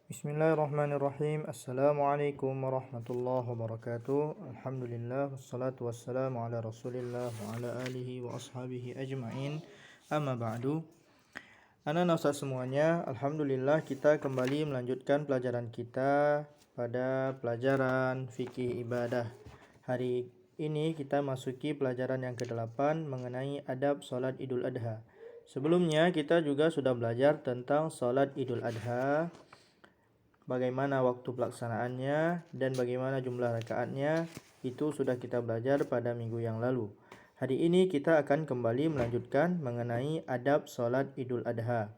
Bismillahirrahmanirrahim. Assalamualaikum warahmatullahi wabarakatuh. Alhamdulillah wassalatu wassalamu ala Rasulillah wa ala alihi wa ashabihi ajma'in. Amma ba'du. Anak-anak Ustaz semuanya, alhamdulillah kita kembali melanjutkan pelajaran kita pada pelajaran fikih ibadah. Hari ini kita masuki pelajaran yang ke-8 mengenai adab salat Idul Adha. Sebelumnya kita juga sudah belajar tentang salat Idul Adha, bagaimana waktu pelaksanaannya, dan bagaimana jumlah rakaatnya. Itu sudah kita belajar pada minggu yang lalu. Hari ini kita akan kembali melanjutkan mengenai adab salat Idul Adha.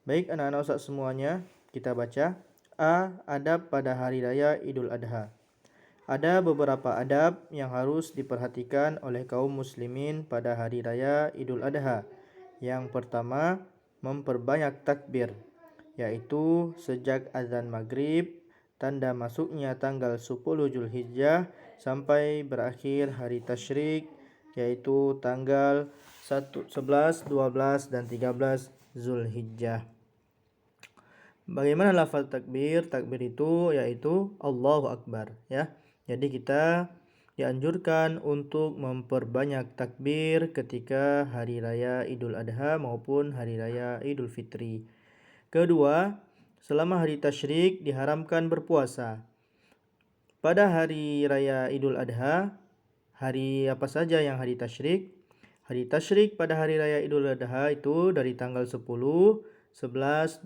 Baik anak-anak Ustaz semuanya, kita baca. A. Adab pada hari raya Idul Adha. Ada beberapa adab yang harus diperhatikan oleh kaum muslimin pada hari raya Idul Adha. Yang pertama, memperbanyak takbir, yaitu sejak azan maghrib, tanda masuknya tanggal 10 Zulhijjah sampai berakhir hari tasyrik, yaitu tanggal 11, 12, dan 13 Zulhijjah. Bagaimana lafaz takbir? Takbir itu yaitu Allahu Akbar, ya. Jadi kita dianjurkan untuk memperbanyak takbir ketika hari raya Idul Adha maupun hari raya Idul Fitri. Kedua, selama hari tasyrik diharamkan berpuasa. Pada hari raya Idul Adha, hari apa saja yang hari tasyrik? Hari tasyrik pada hari raya Idul Adha itu dari tanggal 10, 11, 12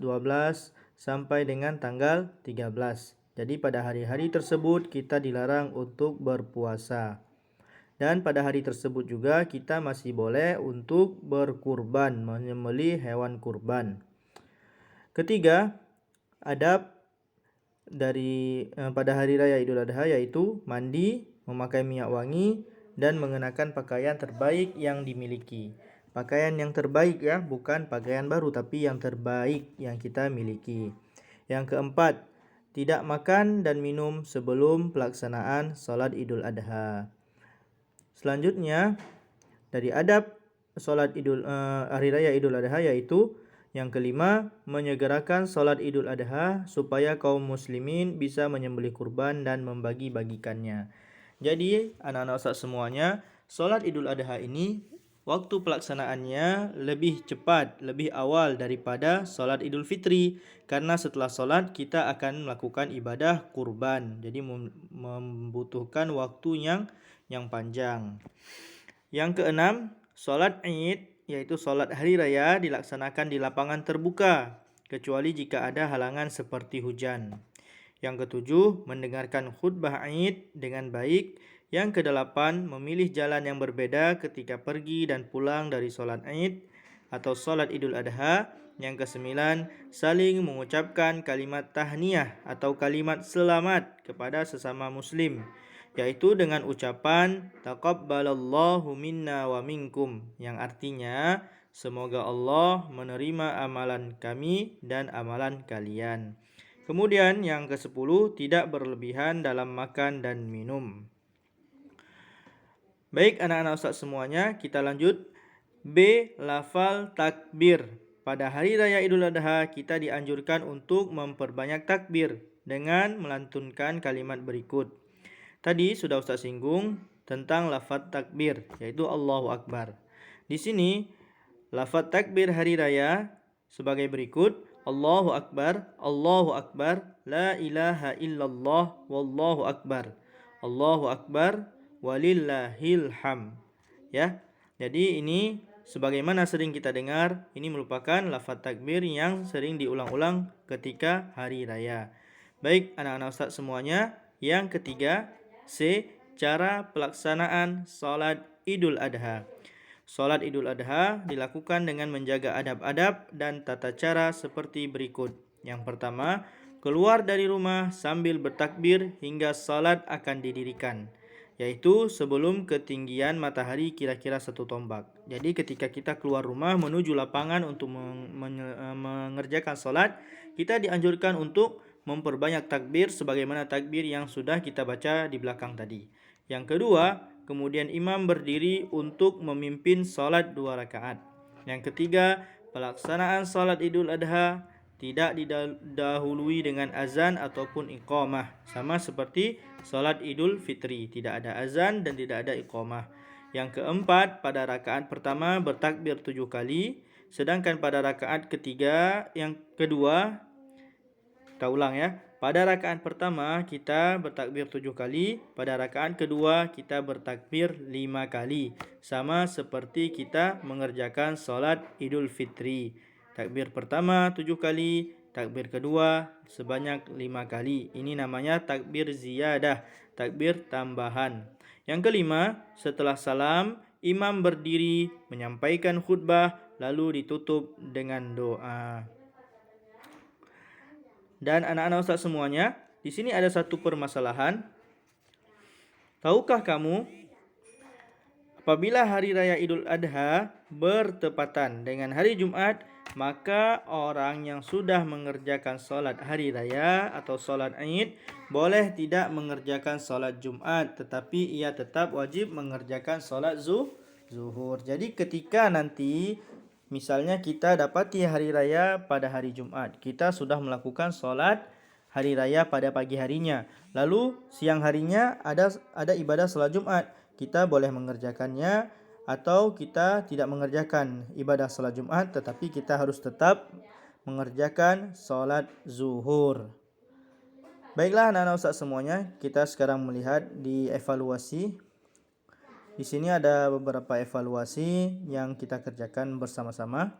sampai dengan tanggal 13. Jadi pada hari-hari tersebut kita dilarang untuk berpuasa. Dan pada hari tersebut juga kita masih boleh untuk berkurban, menyembelih hewan kurban. Ketiga, adab dari pada hari raya Idul Adha yaitu mandi, memakai minyak wangi, dan mengenakan pakaian terbaik yang dimiliki. Pakaian yang terbaik ya, bukan pakaian baru tapi yang terbaik yang kita miliki. Yang keempat, tidak makan dan minum sebelum pelaksanaan salat Idul Adha. Selanjutnya, dari adab salat hari raya Idul Adha yaitu yang kelima, menyegerakan salat Idul Adha supaya kaum muslimin bisa menyembelih kurban dan membagi-bagikannya. Jadi, anak-anak Ustaz semuanya, salat Idul Adha ini waktu pelaksanaannya lebih cepat, lebih awal daripada salat Idul Fitri, karena setelah salat kita akan melakukan ibadah kurban. Jadi membutuhkan waktu yang panjang. Yang keenam, salat Id yaitu salat hari raya dilaksanakan di lapangan terbuka, kecuali jika ada halangan seperti hujan. Yang ketujuh, mendengarkan khutbah Id dengan baik. Yang kedelapan, memilih jalan yang berbeda ketika pergi dan pulang dari salat Id atau salat Idul Adha. Yang kesembilan, saling mengucapkan kalimat tahniyah atau kalimat selamat kepada sesama muslim, yaitu dengan ucapan taqabbalallahu minna wa minkum, yang artinya semoga Allah menerima amalan kami dan amalan kalian. Kemudian yang ke-10, tidak berlebihan dalam makan dan minum. Baik anak-anak Ustaz semuanya, kita lanjut. B. Lafal takbir. Pada hari raya Idul Adha kita dianjurkan untuk memperbanyak takbir dengan melantunkan kalimat berikut. Tadi sudah Ustaz singgung tentang lafaz takbir, yaitu Allahu Akbar. Di sini lafaz takbir hari raya sebagai berikut: Allahu Akbar, la ilaha illallah, wallahu akbar, Allahu Akbar, walillahil ham. Ya. Jadi ini sebagaimana sering kita dengar, ini merupakan lafaz takbir yang sering diulang-ulang ketika hari raya. Baik anak-anak Ustaz semuanya, yang ketiga, C. Cara pelaksanaan salat Idul Adha. Salat Idul Adha dilakukan dengan menjaga adab-adab dan tata cara seperti berikut. Yang pertama, keluar dari rumah sambil bertakbir hingga salat akan didirikan, yaitu sebelum ketinggian matahari kira-kira 1 tombak. Jadi ketika kita keluar rumah menuju lapangan untuk mengerjakan salat, kita dianjurkan untuk memperbanyak takbir sebagaimana takbir yang sudah kita baca di belakang tadi. Yang kedua, kemudian imam berdiri untuk memimpin salat 2 rakaat. Yang ketiga, pelaksanaan salat Idul Adha tidak didahului dengan azan ataupun iqamah. Sama seperti salat Idul Fitri, tidak ada azan dan tidak ada iqamah. Yang keempat, pada rakaat pertama bertakbir 7 kali, sedangkan pada rakaat kedua, kita ulang ya. Pada rakaat pertama kita bertakbir 7 kali, pada rakaat kedua kita bertakbir 5 kali. Sama seperti kita mengerjakan salat Idul Fitri. Takbir pertama 7 kali, takbir kedua sebanyak 5 kali. Ini namanya takbir ziyadah, takbir tambahan. Yang kelima, setelah salam, imam berdiri menyampaikan khutbah lalu ditutup dengan doa. Dan anak-anak ustaz semuanya, di sini ada satu permasalahan. Tahukah kamu, apabila hari raya Idul Adha bertepatan dengan hari Jumat, maka orang yang sudah mengerjakan solat hari raya atau solat Id boleh tidak mengerjakan solat Jumat, tetapi ia tetap wajib mengerjakan solat zuhur. Jadi ketika nanti misalnya kita dapati hari raya pada hari Jumat, kita sudah melakukan solat hari raya pada pagi harinya, lalu siang harinya ada ibadah solat Jumat, kita boleh mengerjakannya atau kita tidak mengerjakan ibadah salat Jumat, tetapi kita harus tetap mengerjakan salat zuhur. Baiklah anak-anak ustaz semuanya, kita sekarang melihat di evaluasi. Di sini ada beberapa evaluasi yang kita kerjakan bersama-sama.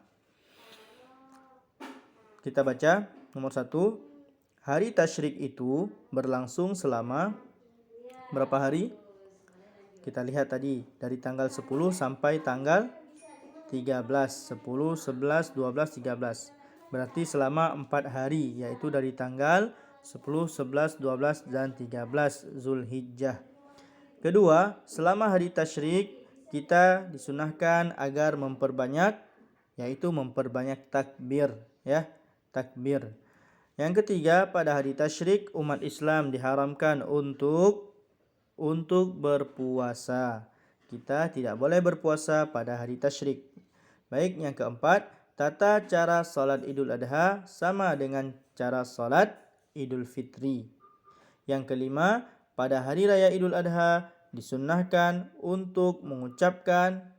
Kita baca nomor 1. Hari tasyrik itu berlangsung selama berapa hari? Kita lihat tadi dari tanggal 10 sampai tanggal 13, 10, 11, 12, 13. Berarti selama 4 hari, yaitu dari tanggal 10, 11, 12, dan 13 Zulhijjah. Kedua, selama hari tasyrik kita disunahkan agar memperbanyak, yaitu memperbanyak takbir, ya, takbir. Yang ketiga, pada hari tasyrik umat Islam diharamkan untuk berpuasa. Kita tidak boleh berpuasa pada hari tasyrik. Baik, yang keempat, tata cara salat Idul Adha sama dengan cara salat Idul Fitri. Yang kelima, pada hari raya Idul Adha disunnahkan untuk mengucapkan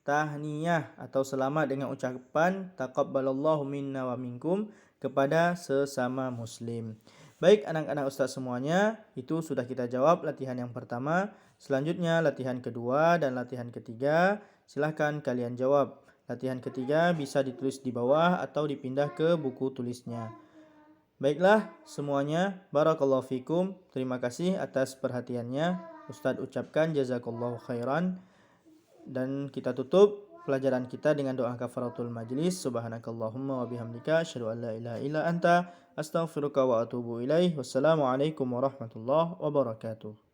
tahniyah atau selamat dengan ucapan taqabbalallahu minna wa minkum kepada sesama muslim. Baik anak-anak ustaz semuanya, itu sudah kita jawab latihan yang pertama. Selanjutnya latihan kedua dan latihan ketiga, silahkan kalian jawab. Latihan ketiga bisa ditulis di bawah atau dipindah ke buku tulisnya. Baiklah semuanya, barakallahu fikum. Terima kasih atas perhatiannya. Ustaz ucapkan jazakallahu khairan. Dan kita tutup pelajaran kita dengan doa kafaratul majlis. Subhanakallahumma wa bihamdika asyhadu an la ilaha illa anta astaghfiruka wa atubu ilaih. Wassalamualaikum warahmatullahi wabarakatuh.